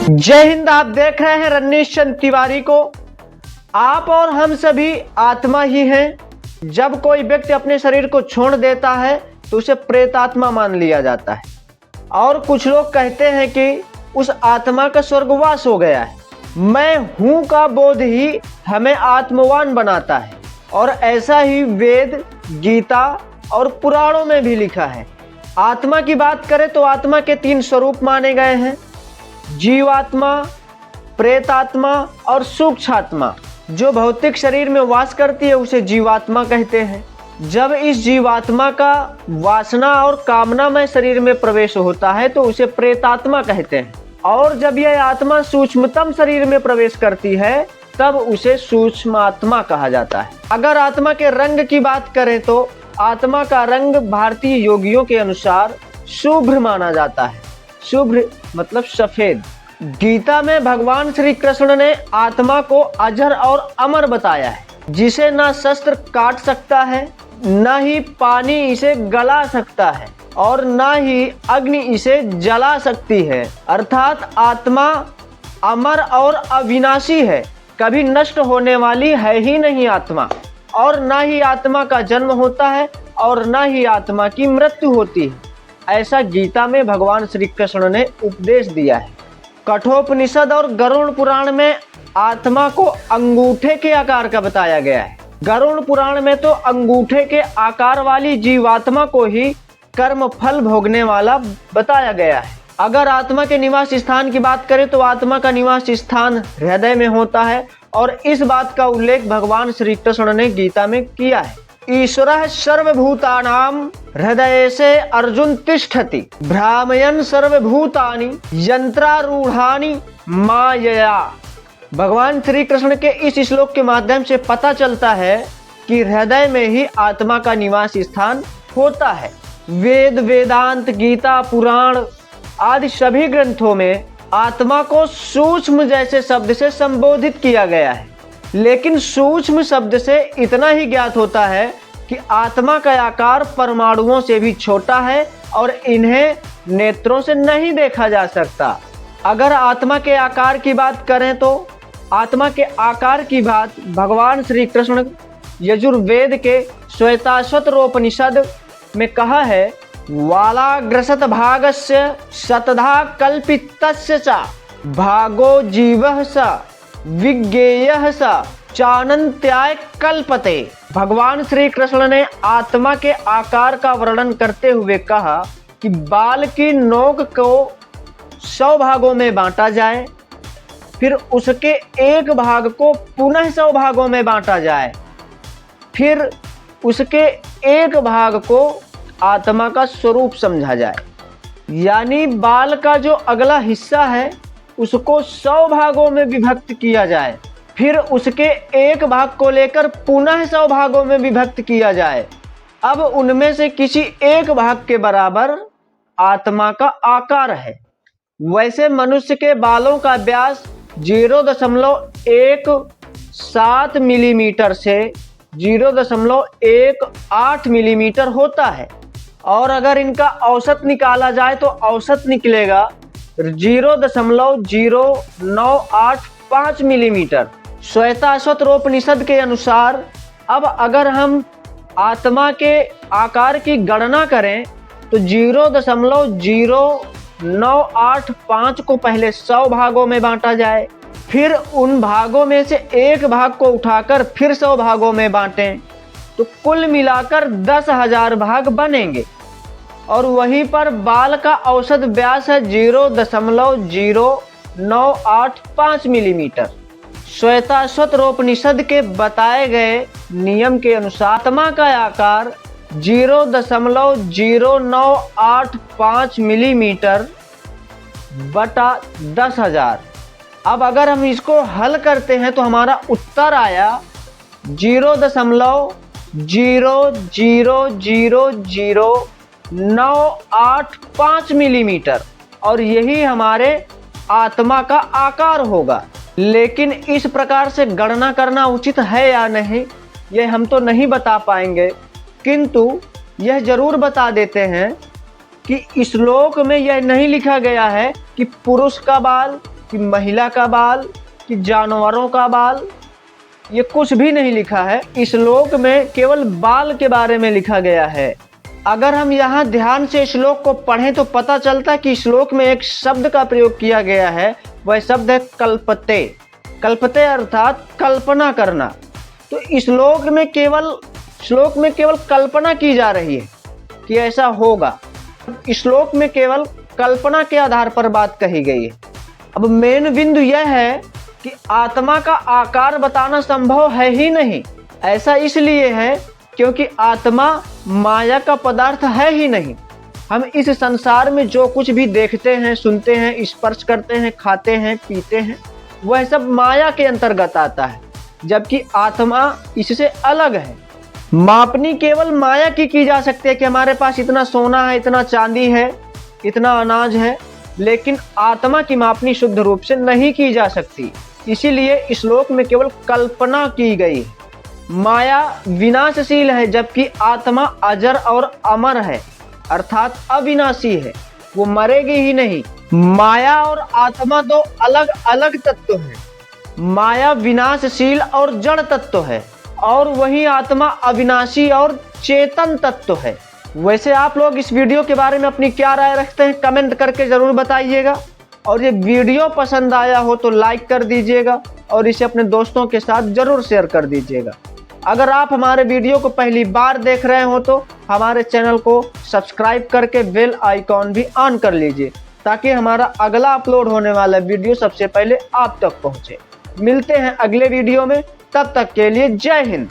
जय हिंद। आप देख रहे हैं रजनीश चंद्र तिवारी को। आप और हम सभी आत्मा ही हैं। जब कोई व्यक्ति अपने शरीर को छोड़ देता है तो उसे प्रेतात्मा मान लिया जाता है और कुछ लोग कहते हैं कि उस आत्मा का स्वर्गवास हो गया है। मैं हूं का बोध ही हमें आत्मवान बनाता है और ऐसा ही वेद, गीता और पुराणों में भी लिखा है। आत्मा की बात करें तो आत्मा के 3 स्वरूप माने गए हैं: जीवात्मा, प्रेतात्मा और सूक्ष्मात्मा। जो भौतिक शरीर में वास करती है उसे जीवात्मा कहते हैं। जब इस जीवात्मा का वासना और कामनामय शरीर में प्रवेश होता है तो उसे प्रेतात्मा कहते हैं और जब यह आत्मा सूक्ष्मतम शरीर में प्रवेश करती है तब उसे सूक्ष्मात्मा कहा जाता है। अगर आत्मा के रंग की बात करें तो आत्मा का रंग भारतीय योगियों के अनुसार शुभ्र माना जाता है। शुभ्र मतलब सफेद। गीता में भगवान श्री कृष्ण ने आत्मा को अजर और अमर बताया है, जिसे ना शस्त्र काट सकता है, ना ही पानी इसे गला सकता है और ना ही अग्नि इसे जला सकती है। अर्थात आत्मा अमर और अविनाशी है, कभी नष्ट होने वाली है ही नहीं आत्मा। और ना ही आत्मा का जन्म होता है और ना ही आत्मा की मृत्यु होती है। ऐसा गीता में भगवान श्री कृष्ण ने उपदेश दिया है। कठोपनिषद और गरुड़ पुराण में आत्मा को अंगूठे के आकार का बताया गया है। गरुड़ पुराण में तो अंगूठे के आकार वाली जीवात्मा को ही कर्म फल भोगने वाला बताया गया है। अगर आत्मा के निवास स्थान की बात करें तो आत्मा का निवास स्थान हृदय में होता है और इस बात का उल्लेख भगवान श्री कृष्ण ने गीता में किया है। ईश्वरः सर्वभूतानां हृदये से अर्जुन तिष्ठति भ्रामयन् सर्वभूतानि यंत्रारूढ़ानि मायया। भगवान श्री कृष्ण के इस श्लोक के माध्यम से पता चलता है कि हृदय में ही आत्मा का निवास स्थान होता है। वेद, वेदांत, गीता, पुराण आदि सभी ग्रंथों में आत्मा को सूक्ष्म जैसे शब्द से संबोधित किया गया है, लेकिन सूक्ष्म शब्द से इतना ही ज्ञात होता है कि आत्मा का आकार परमाणुओं से भी छोटा है और इन्हें नेत्रों से नहीं देखा जा सकता। अगर आत्मा के आकार की बात करें तो आत्मा के आकार की बात भगवान श्री कृष्ण यजुर्वेद के श्वेताश्वतरोपनिषद में कहा है: वालाग्रसत भागस्य शतधा कल्पितस्य च भागो जीवः स विज्ञेयः स चानन्त्याय कल्पते। भगवान श्री कृष्ण ने आत्मा के आकार का वर्णन करते हुए कहा कि बाल की नोक को 100 भागों में बांटा जाए, फिर उसके एक भाग को पुनः 100 भागों में बांटा जाए, फिर उसके एक भाग को आत्मा का स्वरूप समझा जाए। यानी बाल का जो अगला हिस्सा है उसको 100 भागों में विभक्त किया जाए, फिर उसके एक भाग को लेकर पुनः 100 भागों में विभक्त किया जाए। अब उनमें से किसी एक भाग के बराबर आत्मा का आकार है। वैसे मनुष्य के बालों का व्यास 0.17 मिलीमीटर से 0.18 मिलीमीटर होता है और अगर इनका औसत निकाला जाए तो औसत निकलेगा 0.0985 मिलीमीटर। श्वेताश्वतरोपनिषद के अनुसार अब अगर हम आत्मा के आकार की गणना करें तो 0.0985 को पहले 100 भागों में बांटा जाए, फिर उन भागों में से एक भाग को उठाकर फिर 100 भागों में बांटें तो कुल मिलाकर 10,000 भाग बनेंगे। और वहीं पर बाल का औसत व्यास है 0.0985 मिलीमीटर। श्वेताश्वतरोपनिषद के बताए गए नियम के अनुसार आत्मा का आकार 0.0985 मिलीमीटर बटा 10,000। अब अगर हम इसको हल करते हैं तो हमारा उत्तर आया 0.0000985 मिलीमीटर और यही हमारे आत्मा का आकार होगा। लेकिन इस प्रकार से गणना करना उचित है या नहीं यह हम तो नहीं बता पाएंगे, किंतु यह जरूर बता देते हैं कि श्लोक में यह नहीं लिखा गया है कि पुरुष का बाल कि महिला का बाल, कि जानवरों का बाल, ये कुछ भी नहीं लिखा है। इस श्लोक में केवल बाल के बारे में लिखा गया है। अगर हम यहाँ ध्यान से श्लोक को पढ़ें तो पता चलता है कि श्लोक में एक शब्द का प्रयोग किया गया है, वह शब्द है कल्पते। कल्पते अर्थात कल्पना करना। तो इस श्लोक में केवल कल्पना की जा रही है कि ऐसा होगा। इस श्लोक में केवल कल्पना के आधार पर बात कही गई है। अब मेन बिंदु यह है कि आत्मा का आकार बताना संभव है ही नहीं। ऐसा इसलिए है क्योंकि आत्मा माया का पदार्थ है ही नहीं। हम इस संसार में जो कुछ भी देखते हैं, सुनते हैं, स्पर्श करते हैं, खाते हैं, पीते हैं, वह सब माया के अंतर्गत आता है, जबकि आत्मा इससे अलग है। मापनी केवल माया की जा सकती है कि हमारे पास इतना सोना है, इतना चांदी है, इतना अनाज है, लेकिन आत्मा की मापनी शुद्ध रूप से नहीं की जा सकती। इसीलिए इस श्लोक में केवल कल्पना की गई है। माया विनाशशील है, जबकि आत्मा अजर और अमर है, अर्थात अविनाशी है, वो मरेगी ही नहीं। माया और आत्मा दो अलग अलग तत्व हैं। माया विनाशशील और जड़ तत्व है, और वही आत्मा अविनाशी और चेतन तत्व है। वैसे आप लोग इस वीडियो के बारे में अपनी क्या राय रखते हैं, कमेंट करके जरूर बताइएगा। और ये वीडियो पसंद आया हो तो लाइक कर दीजिएगा और इसे अपने दोस्तों के साथ जरूर शेयर कर दीजिएगा। अगर आप हमारे वीडियो को पहली बार देख रहे हो तो हमारे चैनल को सब्सक्राइब करके बेल आइकॉन भी ऑन कर लीजिए, ताकि हमारा अगला अपलोड होने वाला वीडियो सबसे पहले आप तक पहुंचे। मिलते हैं अगले वीडियो में, तब तक के लिए जय हिंद।